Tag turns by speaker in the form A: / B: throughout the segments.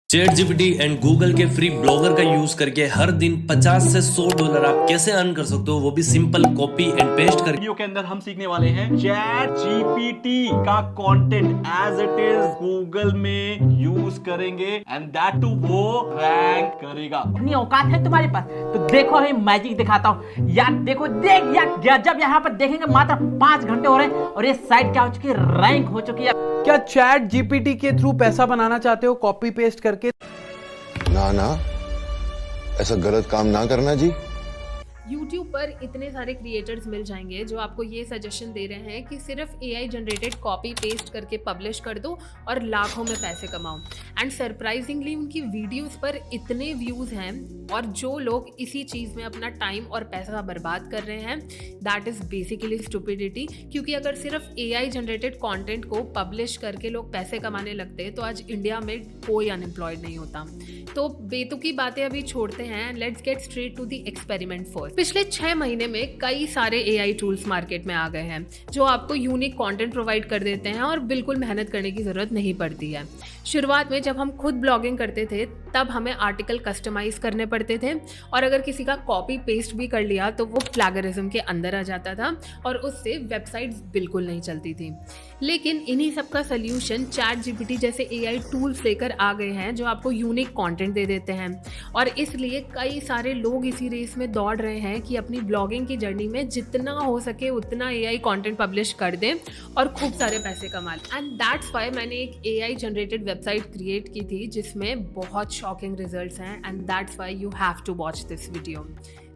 A: Chat GPT and Google के free blogger का use करके हर दिन 50 से $100 आप कैसे अर्न कर सकते हो, वो भी सिंपल कॉपी एंड पेस्ट करके।
B: वीडियो के अंदर हम सीखने वाले हैं चैट जीपीटी का content as it is Google में यूज करेंगे एंड दैट टू वो रैंक करेगा।
C: इतनी औकात है तुम्हारे पास तो देखो है मैजिक दिखाता हूँ यार। देखो देख यार, जब यहाँ पर देखेंगे मात्र 5 घंटे हो रहे हैं और ये साइट क्या हो चुकी है, रैंक हो चुकी है।
D: क्या चैट जीपीटी के थ्रू पैसा बनाना चाहते हो कॉपी पेस्ट करके?
E: ना ऐसा गलत काम ना करना जी।
F: YouTube पर इतने सारे क्रिएटर्स मिल जाएंगे जो आपको ये सजेशन दे रहे हैं कि सिर्फ AI जनरेटेड कॉपी पेस्ट करके पब्लिश कर दो और लाखों में पैसे कमाओ। एंड सरप्राइजिंगली उनकी वीडियोस पर इतने व्यूज़ हैं और जो लोग इसी चीज़ में अपना टाइम और पैसा बर्बाद कर रहे हैं, दैट इज़ बेसिकली स्टुपिडिटी। क्योंकि अगर सिर्फ AI जनरेटेड कंटेंट को पब्लिश करके लोग पैसे कमाने लगते तो आज इंडिया में कोई अनएम्प्लॉयड नहीं होता। तो बेतुकी बातें अभी छोड़ते हैं, let's get straight to the experiment first. पिछले 6 महीने में कई सारे AI टूल्स मार्केट में आ गए हैं जो आपको यूनिक कंटेंट प्रोवाइड कर देते हैं और बिल्कुल मेहनत करने की ज़रूरत नहीं पड़ती है। शुरुआत में जब हम खुद ब्लॉगिंग करते थे तब हमें आर्टिकल कस्टमाइज़ करने पड़ते थे और अगर किसी का कॉपी पेस्ट भी कर लिया तो वो प्लैगरिज्म के अंदर आ जाता था और उससे वेबसाइट्स बिल्कुल नहीं चलती थी। लेकिन इन्हीं सब का सल्यूशन चैट जीपीटी जैसे AI टूल्स लेकर आ गए हैं जो आपको यूनिक कंटेंट दे देते हैं। और इसलिए कई सारे लोग इसी रेस में दौड़ रहे हैं कि अपनी ब्लॉगिंग की जर्नी में जितना हो सके उतना AI कंटेंट पब्लिश कर दें और खूब सारे पैसे कमा लें। एंड दैट्स वाई मैंने एक AI जनरेटेड वेबसाइट क्रिएट की थी जिसमें बहुत शॉकिंग रिजल्ट्स हैं and that's why you have to watch this video.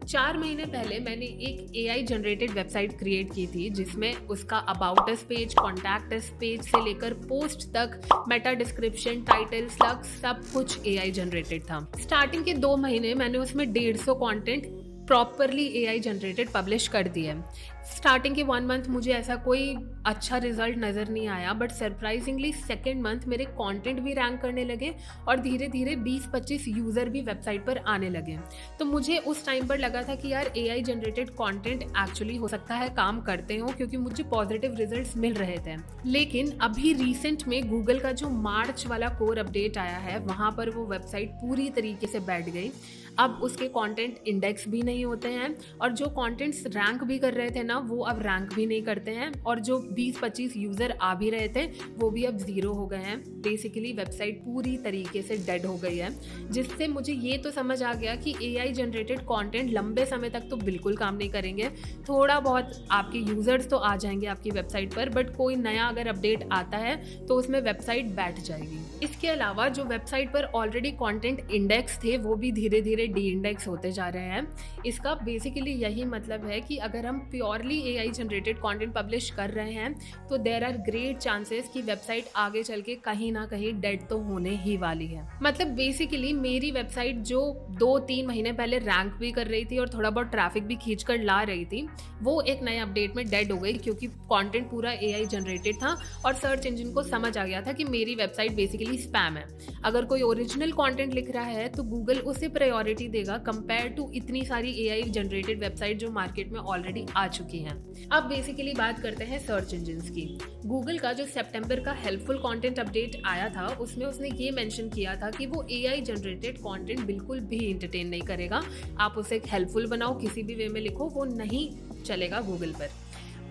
F: 4 महीने पहले मैंने एक AI जनरेटेड वेबसाइट क्रिएट की थी जिसमें उसका about us page, contact us page से लेकर पोस्ट तक, मेटा डिस्क्रिप्शन, टाइटल्स तक सब कुछ AI जनरेटेड था। स्टार्टिंग के 2 महीने मैंने उसमें 150 content properly AI generated publish कर दिए। स्टार्टिंग के 1 मंथ मुझे ऐसा कोई अच्छा रिजल्ट नज़र नहीं आया, बट सरप्राइजिंगली सेकेंड मंथ मेरे कंटेंट भी रैंक करने लगे और धीरे धीरे 20-25 यूज़र भी वेबसाइट पर आने लगे। तो मुझे उस टाइम पर लगा था कि यार AI जनरेटेड कंटेंट एक्चुअली हो सकता है काम करते हो, क्योंकि मुझे पॉजिटिव रिजल्ट्स मिल रहे थे। लेकिन अभी रिसेंट में गूगल का जो मार्च वाला कोर अपडेट आया है वहाँ पर वो वेबसाइट पूरी तरीके से बैठ गई। अब उसके कंटेंट इंडेक्स भी नहीं होते हैं और जो कंटेंट्स रैंक भी कर रहे थे ना वो अब रैंक भी नहीं करते हैं और जो 20-25 यूज़र आ भी रहे थे वो भी अब 0 हो गए हैं। बेसिकली वेबसाइट पूरी तरीके से डेड हो गई है, जिससे मुझे ये तो समझ आ गया कि AI जनरेटेड कंटेंट लंबे समय तक तो बिल्कुल काम नहीं करेंगे। थोड़ा बहुत आपके यूज़र्स तो आ जाएंगे आपकी वेबसाइट पर, बट कोई नया अगर अपडेट आता है तो उसमें वेबसाइट बैठ जाएगी। इसके अलावा जो वेबसाइट पर ऑलरेडी कंटेंट इंडेक्स थे वो भी धीरे धीरे डी इंडेक्स होते जा रहे हैं। इसका बेसिकली यही मतलब है कि अगर हम purely AI generated content publish कर रहे हैं तो देयर आर ग्रेट चांसेस कि वेबसाइट आगे चल के कहीं ना कहीं डेड तो होने ही वाली है। मतलब बेसिकली मेरी वेबसाइट जो 2-3 महीने पहले रैंक भी कर रही थी और थोड़ा बहुत ट्रैफिक भी खींच कर ला रही थी, वो एक नए अपडेट में डेड हो गई क्योंकि कंटेंट पूरा AI जनरेटेड था और सर्च इंजन को समझ आ गया था कि मेरी वेबसाइट बेसिकली स्पैम है। अगर कोई ओरिजिनल कंटेंट लिख रहा है तो गूगल उसे प्रायोरिटी देगा कंपेयर टू इतनी सारी AI जनरेटेड वेबसाइट जो मार्केट में ऑलरेडी आ चुकी हैं। अब बेसिकली बात करते हैं सर्च इंजन्स की। गूगल का जो सितंबर का हेल्पफुल कंटेंट अपडेट आया था उसमें उसने ये मेंशन किया था कि वो AI जनरेटेड कंटेंट बिल्कुल भी एंटरटेन नहीं करेगा। आप उसे हेल्पफुल बनाओ, किसी भी वे में लिखो, वो नहीं चलेगा गूगल पर।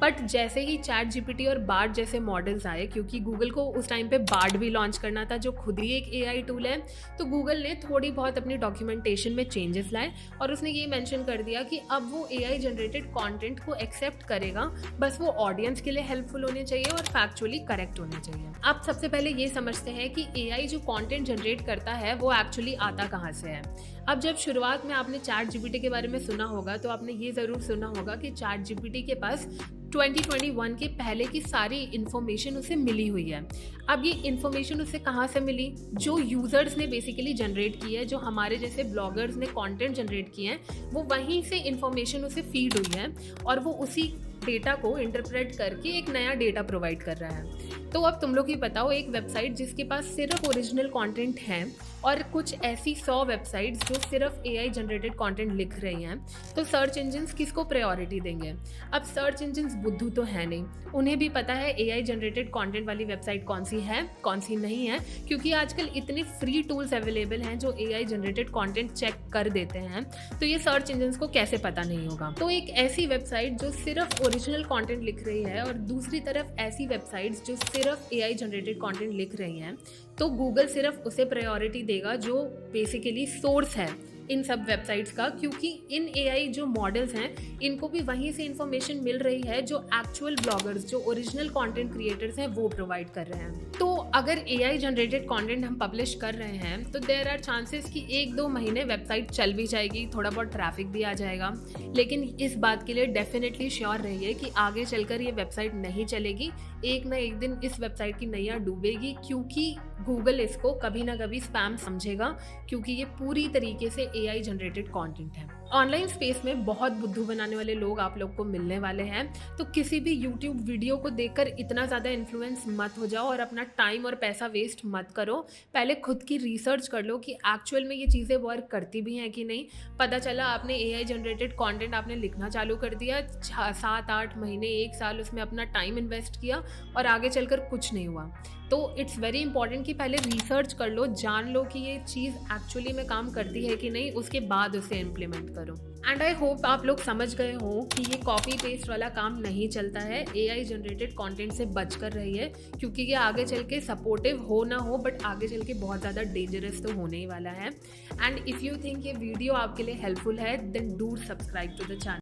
F: बट जैसे ही चैट जीपीटी और बार्ड जैसे मॉडल्स आए, क्योंकि गूगल को उस टाइम पे बार्ड भी लॉन्च करना था जो खुद ही एक AI टूल है, तो गूगल ने थोड़ी बहुत अपनी डॉक्यूमेंटेशन में चेंजेस लाए और उसने ये मेंशन कर दिया कि अब वो AI जनरेटेड कंटेंट को एक्सेप्ट करेगा, बस वो ऑडियंस के लिए हेल्पफुल होने चाहिए और फैक्चुअली करेक्ट होने चाहिए। अब सबसे पहले ये समझते हैं कि AI जो कंटेंट जनरेट करता है वो एक्चुअली आता कहाँ से है। अब जब शुरुआत में आपने चैट जीपीटी के बारे में सुना होगा तो आपने ये ज़रूर सुना होगा कि चैट जीपीटी के पास 2021 के पहले की सारी इन्फॉर्मेशन उसे मिली हुई है। अब ये इन्फॉर्मेशन उसे कहाँ से मिली? जो यूज़र्स ने बेसिकली जनरेट की है, जो हमारे जैसे ब्लॉगर्स ने कंटेंट जनरेट किए हैं, वो वहीं से इन्फॉर्मेशन उसे फीड हुई है और वो उसी डेटा को इंटरप्रेट करके एक नया डेटा प्रोवाइड कर रहा है। तो अब तुम लोग ही बताओ, एक वेबसाइट जिसके पास सिर्फ ओरिजिनल कंटेंट है और कुछ ऐसी 100 वेबसाइट्स जो सिर्फ AI जनरेटेड कंटेंट लिख रही हैं, तो सर्च इंजिन्स किसको प्रायोरिटी देंगे? अब सर्च इंजिन्स बुद्धू तो है नहीं, उन्हें भी पता है AI जनरेटेड कंटेंट वाली वेबसाइट कौन सी है कौन सी नहीं है, क्योंकि आजकल इतने फ्री टूल्स अवेलेबल हैं जो AI जनरेटेड कंटेंट चेक कर देते हैं। तो ये सर्च इंजिन्स को कैसे पता नहीं होगा? तो एक ऐसी वेबसाइट जो सिर्फ ओरिजिनल कंटेंट लिख रही है और दूसरी तरफ ऐसी वेबसाइट्स जो सिर्फ AI जनरेटेड कंटेंट लिख रही हैं, तो गूगल सिर्फ उसे प्रायोरिटी देगा जो बेसिकली सोर्स है इन सब वेबसाइट्स का, क्योंकि इन AI जो मॉडल्स हैं इनको भी वहीं से इंफॉर्मेशन मिल रही है जो एक्चुअल ब्लॉगर्स, जो ओरिजिनल कंटेंट क्रिएटर्स हैं वो प्रोवाइड कर रहे हैं। तो अगर AI जनरेटेड कंटेंट हम पब्लिश कर रहे हैं तो देयर आर चांसेस कि 1-2 महीने वेबसाइट चल भी जाएगी, थोड़ा बहुत ट्रैफिक भी आ जाएगा, लेकिन इस बात के लिए डेफिनेटली श्योर रहिए कि आगे चलकर ये वेबसाइट नहीं चलेगी। एक ना एक दिन इस वेबसाइट की नैया डूबेगी, क्योंकि गूगल इसको कभी ना कभी स्पैम समझेगा, क्योंकि ये पूरी तरीके से AI जनरेटेड कंटेंट है। ऑनलाइन स्पेस में बहुत बुद्धू बनाने वाले लोग आप लोग को मिलने वाले हैं, तो किसी भी YouTube वीडियो को देखकर इतना ज़्यादा इन्फ्लुएंस मत हो जाओ और अपना टाइम और पैसा वेस्ट मत करो। पहले खुद की रिसर्च कर लो कि एक्चुअल में ये चीज़ें वर्क करती भी हैं कि नहीं। पता चला आपने AI जनरेटेड कंटेंट आपने लिखना चालू कर दिया, 7-8 महीने 1 साल उसमें अपना टाइम इन्वेस्ट किया और आगे चलकर कुछ नहीं हुआ। तो इट्स वेरी इंपॉर्टेंट कि पहले रिसर्च कर लो, जान लो कि ये चीज़ एक्चुअली में काम करती है कि नहीं, उसके बाद उसे इम्प्लीमेंट करो। एंड आई होप आप लोग समझ गए हो कि ये कॉपी पेस्ट वाला काम नहीं चलता है, AI जनरेटेड कंटेंट से बच कर रही है, क्योंकि ये आगे चल के सपोर्टिव हो ना हो बट आगे चल के बहुत ज़्यादा डेंजरस तो होने ही वाला है। एंड इफ़ यू थिंक ये वीडियो आपके लिए हेल्पफुल है then do subscribe to the channel.